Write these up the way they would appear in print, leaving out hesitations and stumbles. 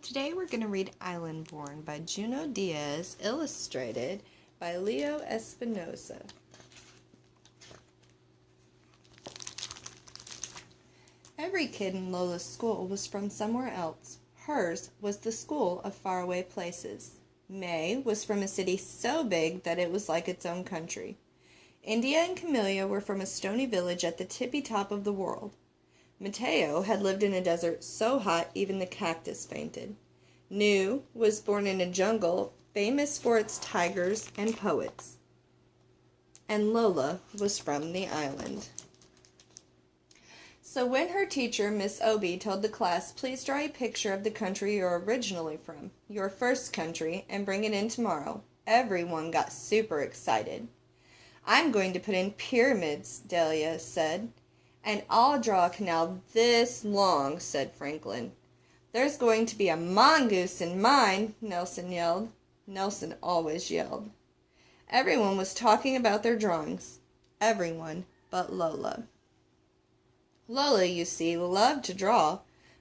Today we're going to read Islandborn by Juno Diaz, illustrated by Leo Espinosa. Every kid in Lola's school was from somewhere else. Hers was the school of faraway places. May was from a city so big that it was like its own country. India and Camellia were from a stony village at the tippy top of the world. Mateo had lived in a desert so hot even the cactus fainted. Nu was born in a jungle famous for its tigers and poets. And Lola was from the island. So when her teacher, Miss Obi, told the class, please draw a picture of the country you're originally from, your first country, and bring it in tomorrow, everyone got super excited. I'm going to put in pyramids, Delia said. And I'll draw a canal this long, said Franklin. There's going to be a mongoose in mine, Nelson yelled. Nelson always yelled. Everyone was talking about their drawings. Everyone but Lola. Lola, you see, loved to draw,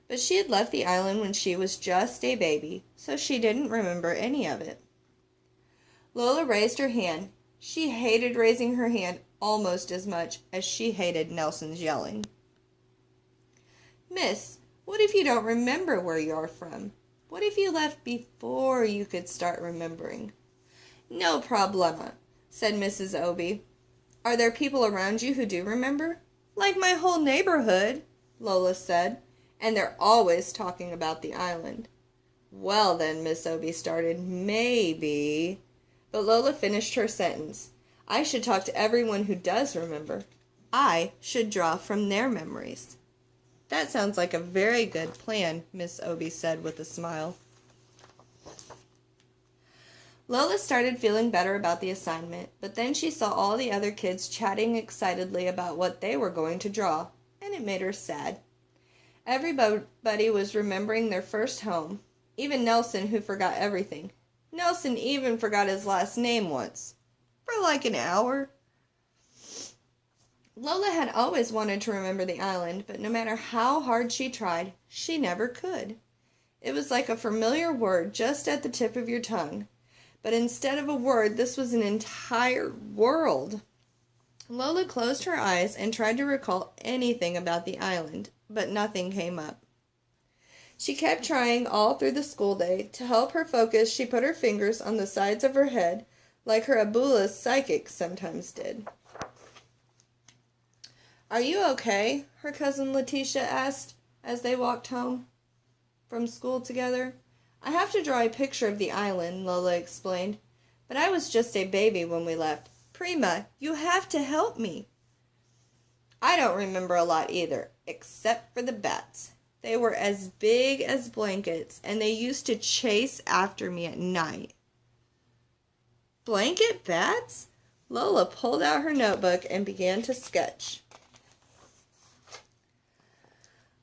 but she had left the island when she was just a baby, so she didn't remember any of it. Lola raised her hand. She hated raising her hand almost as much as she hated Nelson's yelling. Miss, what if you don't remember where you're from? What if you left before you could start remembering? No problema, said Mrs. Obi. Are there people around you who do remember? Like my whole neighborhood, Lola said, and they're always talking about the island. Well then, Miss Obi started, maybe, but Lola finished her sentence. I should talk to everyone who does remember. I should draw from their memories. That sounds like a very good plan, Miss Obi said with a smile. Lola started feeling better about the assignment, but then she saw all the other kids chatting excitedly about what they were going to draw, and it made her sad. Everybody was remembering their first home, even Nelson, who forgot everything. Nelson even forgot his last name once. For like an hour. Lola had always wanted to remember the island, but no matter how hard she tried, she never could. It was like a familiar word just at the tip of your tongue. But instead of a word, this was an entire world. Lola closed her eyes and tried to recall anything about the island, but nothing came up. She kept trying all through the school day. To help her focus, she put her fingers on the sides of her head, like her Abula's psychic sometimes did. Are you okay? Her cousin Letitia asked as they walked home from school together. I have to draw a picture of the island, Lola explained, but I was just a baby when we left. Prima, you have to help me. I don't remember a lot either, except for the bats. They were as big as blankets, and they used to chase after me at night. Blanket bats? Lola pulled out her notebook and began to sketch.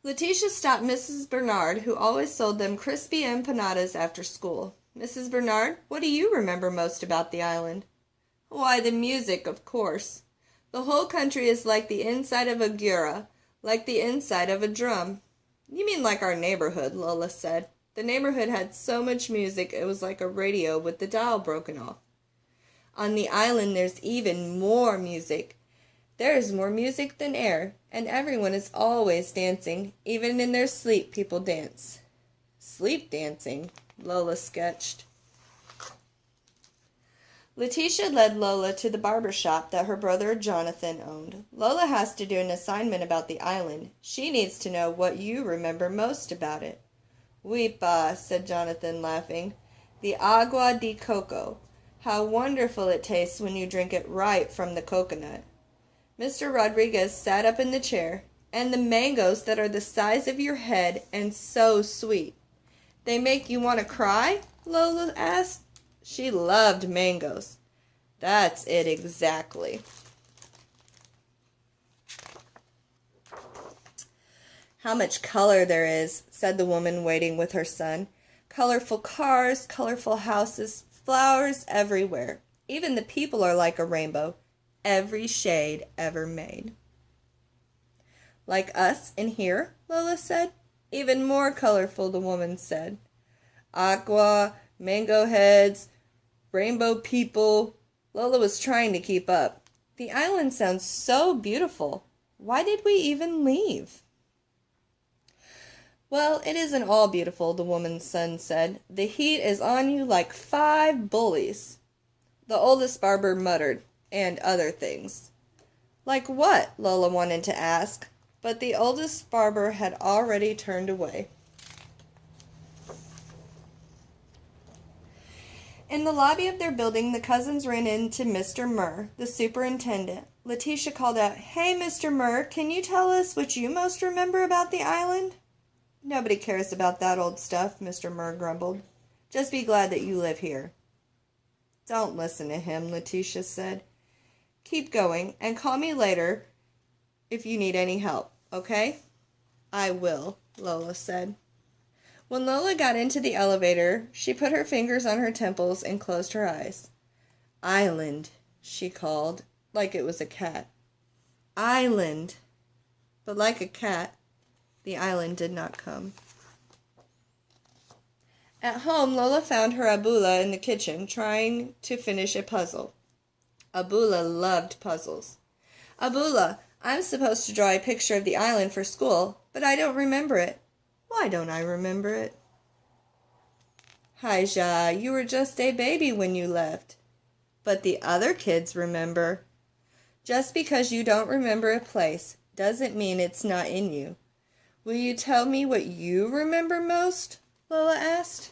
Letitia stopped Mrs. Bernard, who always sold them crispy empanadas after school. Mrs. Bernard, what do you remember most about the island? Why, the music, of course. The whole country is like the inside of a gura, like the inside of a drum. You mean like our neighborhood, Lola said. The neighborhood had so much music it was like a radio with the dial broken off. On the island there's even more music. There is more music than air, and everyone is always dancing. Even in their sleep, people dance. Sleep dancing, Lola sketched. Letitia led Lola to the barber shop that her brother Jonathan owned. Lola has to do an assignment about the island. She needs to know what you remember most about it. Weepa, said Jonathan, laughing. The agua de coco. How wonderful it tastes when you drink it right from the coconut. Mr. Rodriguez sat up in the chair. And the mangoes that are the size of your head and so sweet. They make you want to cry? Lola asked. She loved mangoes. That's it exactly. How much color there is, said the woman waiting with her son. Colorful cars, colorful houses, flowers everywhere. Even the people are like a rainbow. Every shade ever made. Like us in here, Lola said. Even more colorful, the woman said. Aqua, mango heads, rainbow people. Lola was trying to keep up. The island sounds so beautiful. Why did we even leave? Well, it isn't all beautiful, the woman's son said. The heat is on you like 5 bullies. The oldest barber muttered, and other things. Like what? Lola wanted to ask, but the oldest barber had already turned away. In the lobby of their building, the cousins ran into Mr. Murr, the superintendent. Letitia called out, "Hey, Mr. Murr, can you tell us what you most remember about the island?" "Nobody cares about that old stuff," Mr. Murr grumbled. "Just be glad that you live here." "Don't listen to him," Letitia said. "Keep going, and call me later if you need any help, okay?" "I will," Lola said. When Lola got into the elevator, she put her fingers on her temples and closed her eyes. "Island," she called, like it was a cat. "Island." But like a cat, the island did not come. At home, Lola found her Abula in the kitchen, trying to finish a puzzle. Abula loved puzzles. "Abula, I'm supposed to draw a picture of the island for school, but I don't remember it." "Why don't I remember it?" "Haija, you were just a baby when you left." "But the other kids remember." "Just because you don't remember a place doesn't mean it's not in you. Will you tell me what you remember most?" Lola asked.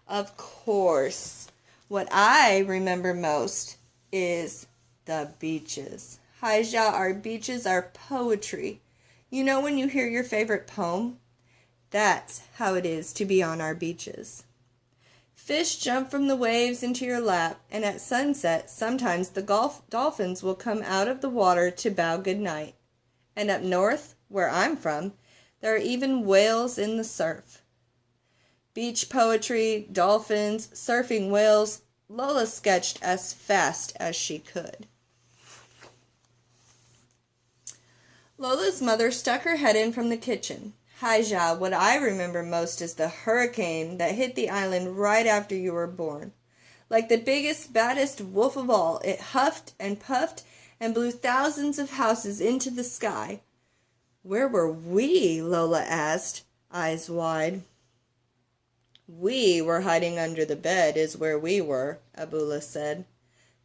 "Of course. What I remember most is the beaches. Haija, our beaches are poetry. You know when you hear your favorite poem? That's how it is to be on our beaches. Fish jump from the waves into your lap, and at sunset, sometimes the dolphins will come out of the water to bow goodnight. And up north, where I'm from, there are even whales in the surf." Beach poetry, dolphins, surfing whales, Lola sketched as fast as she could. Lola's mother stuck her head in from the kitchen. "Haija, what I remember most is the hurricane that hit the island right after you were born. Like the biggest, baddest wolf of all, it huffed and puffed and blew thousands of houses into the sky." "Where were we?" Lola asked, eyes wide. "We were hiding under the bed is where we were," Abula said.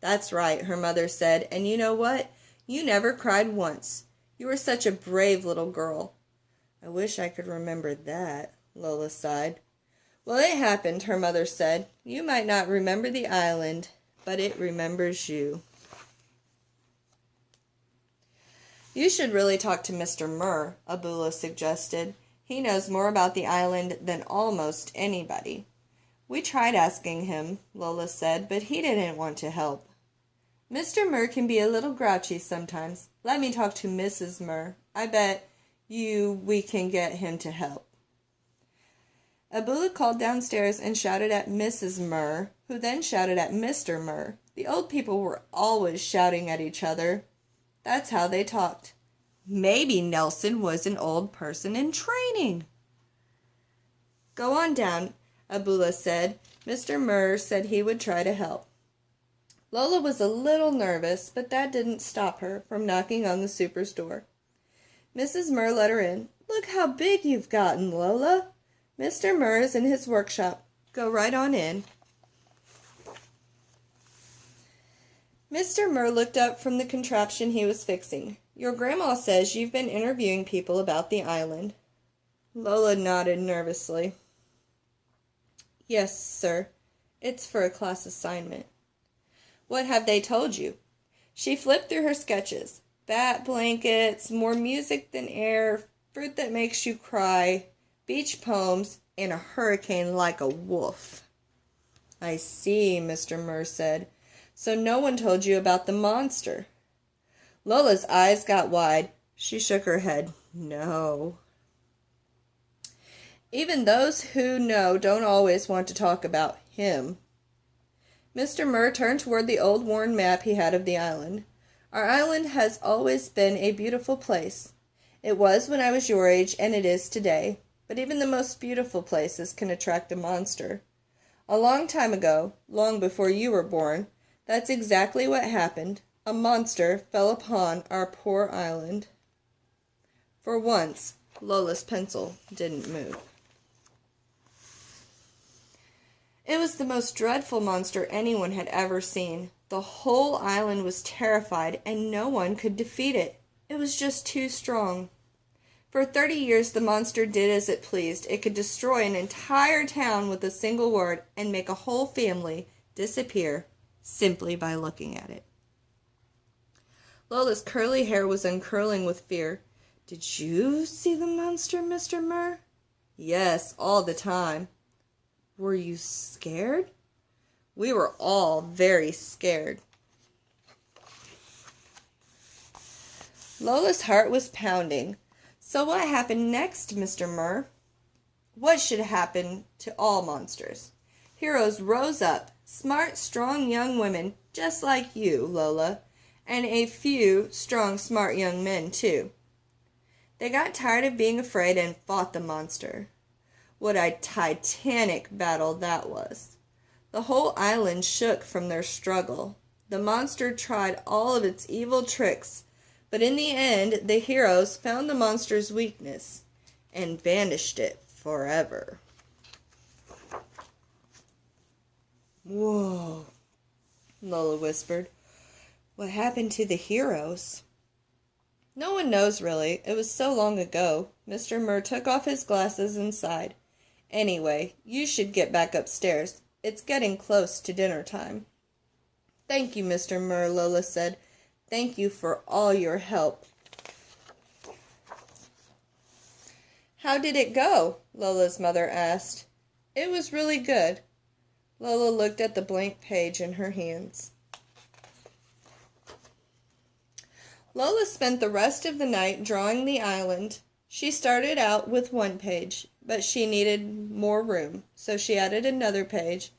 "That's right," her mother said, "and you know what? You never cried once. You were such a brave little girl." "I wish I could remember that," Lola sighed. "Well, it happened," her mother said. "You might not remember the island, but it remembers you." "You should really talk to Mr. Murr," Abula suggested. "He knows more about the island than almost anybody." "We tried asking him," Lola said, "but he didn't want to help." "Mr. Murr can be a little grouchy sometimes. Let me talk to Mrs. Murr. I bet we can get him to help." Abula called downstairs and shouted at Mrs. Murr, who then shouted at Mr. Murr. The old people were always shouting at each other. That's how they talked. Maybe Nelson was an old person in training. "Go on down," Abula said. Mr. Murr said he would try to help. Lola was a little nervous, but that didn't stop her from knocking on the super's door. Mrs. Murr let her in. "Look how big you've gotten, Lola. Mr. Murr is in his workshop. Go right on in." Mr. Murr looked up from the contraption he was fixing. "Your grandma says you've been interviewing people about the island." Lola nodded nervously. "Yes, sir. It's for a class assignment." "What have they told you?" She flipped through her sketches. Bat blankets, more music than air, fruit that makes you cry, beach poems, and a hurricane like a wolf. "I see," Mr. Murr said. "So no one told you about the monster?" Lola's eyes got wide. She shook her head. "No." Even those who know don't always want to talk about him. Mr. Murr turned toward the old worn map he had of the island. "Our island has always been a beautiful place. It was when I was your age, and it is today. but even the most beautiful places can attract a monster. A long time ago, long before you were born, that's exactly what happened. A monster fell upon our poor island. For once, Lola's pencil didn't move. It was the most dreadful monster anyone had ever seen. The whole island was terrified, and no one could defeat it. It was just too strong. For 30 years the monster did as it pleased. It could destroy an entire town with a single word and make a whole family disappear simply by looking at it. Lola's curly hair was uncurling with fear. "Did you see the monster, Mr. Murr?" "Yes, all the time." "Were you scared?" "We were all very scared." Lola's heart was pounding. "So what happened next, Mr. Murr?" "What should happen to all monsters? Heroes rose up, smart, strong young women, just like you, Lola, and a few strong, smart young men, too. They got tired of being afraid and fought the monster. What a titanic battle that was. The whole island shook from their struggle. The monster tried all of its evil tricks, but in the end, the heroes found the monster's weakness and banished it forever." "Whoa," Lola whispered. "What happened to the heroes?" "No one knows, really. It was so long ago." Mr. Murr took off his glasses and sighed. "Anyway, you should get back upstairs. It's getting close to dinner time." "Thank you, Mr. Murr," Lola said. "Thank you for all your help." "How did it go?" Lola's mother asked. "It was really good." Lola looked at the blank page in her hands. Lola spent the rest of the night drawing the island. She started out with one page, but she needed more room, so she added another page,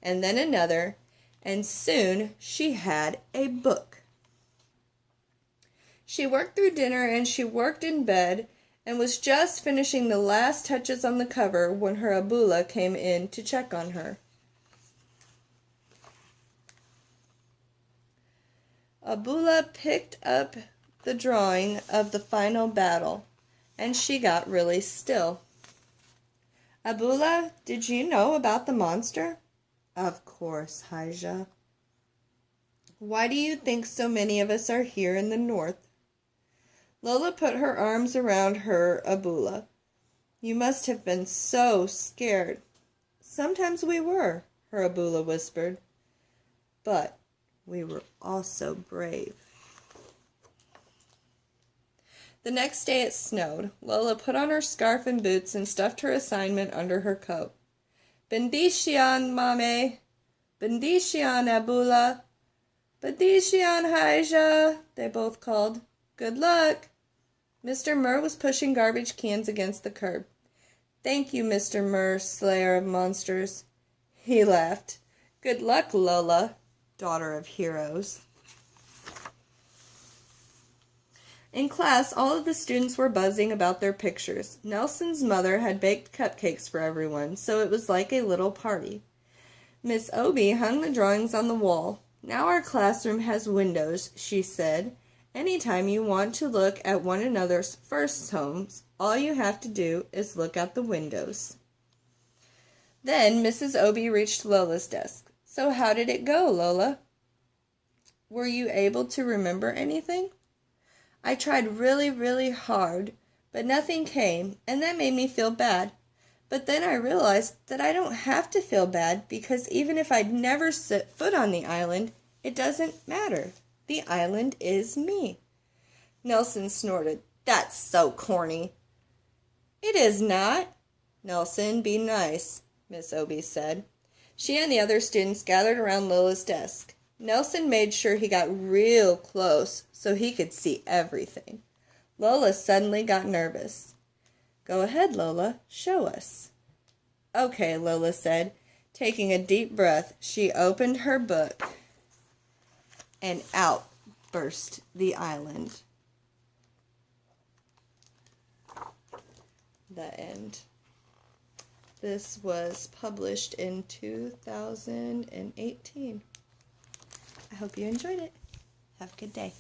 and then another, and soon she had a book. She worked through dinner and she worked in bed and was just finishing the last touches on the cover when her Abula came in to check on her. Abula picked up the drawing of the final battle, and she got really still. "Abula, did you know about the monster?" "Of course, Hijah." "Why do you think so many of us are here in the north?" Lola put her arms around her Abula. "You must have been so scared." "Sometimes we were," her Abula whispered. "But we were also brave." The next day it snowed. Lola put on her scarf and boots and stuffed her assignment under her coat. "Bendishian, Mame! Bendishian, Abula! Bendishian, Hijah!" they both called. "Good luck!" Mr. Murr was pushing garbage cans against the curb. "Thank you, Mr. Murr, slayer of monsters." He laughed. "Good luck, Lola, daughter of heroes." In class, all of the students were buzzing about their pictures. Nelson's mother had baked cupcakes for everyone, so it was like a little party. Miss Obie hung the drawings on the wall. "Now our classroom has windows," she said. "Anytime you want to look at one another's first homes, all you have to do is look out the windows." Then Mrs. Obie reached Lola's desk. "So how did it go, Lola? Were you able to remember anything?" "I tried really, really hard, but nothing came, and that made me feel bad. But then I realized that I don't have to feel bad, because even if I'd never set foot on the island, it doesn't matter. The island is me." Nelson snorted. "That's so corny." "It is not." "Nelson, be nice," Miss Obie said. She and the other students gathered around Lola's desk. Nelson made sure he got real close so he could see everything. Lola suddenly got nervous. "Go ahead, Lola. Show us." "Okay," Lola said. Taking a deep breath, she opened her book, and out burst the island. The end. This was published in 2018. I hope you enjoyed it. Have a good day.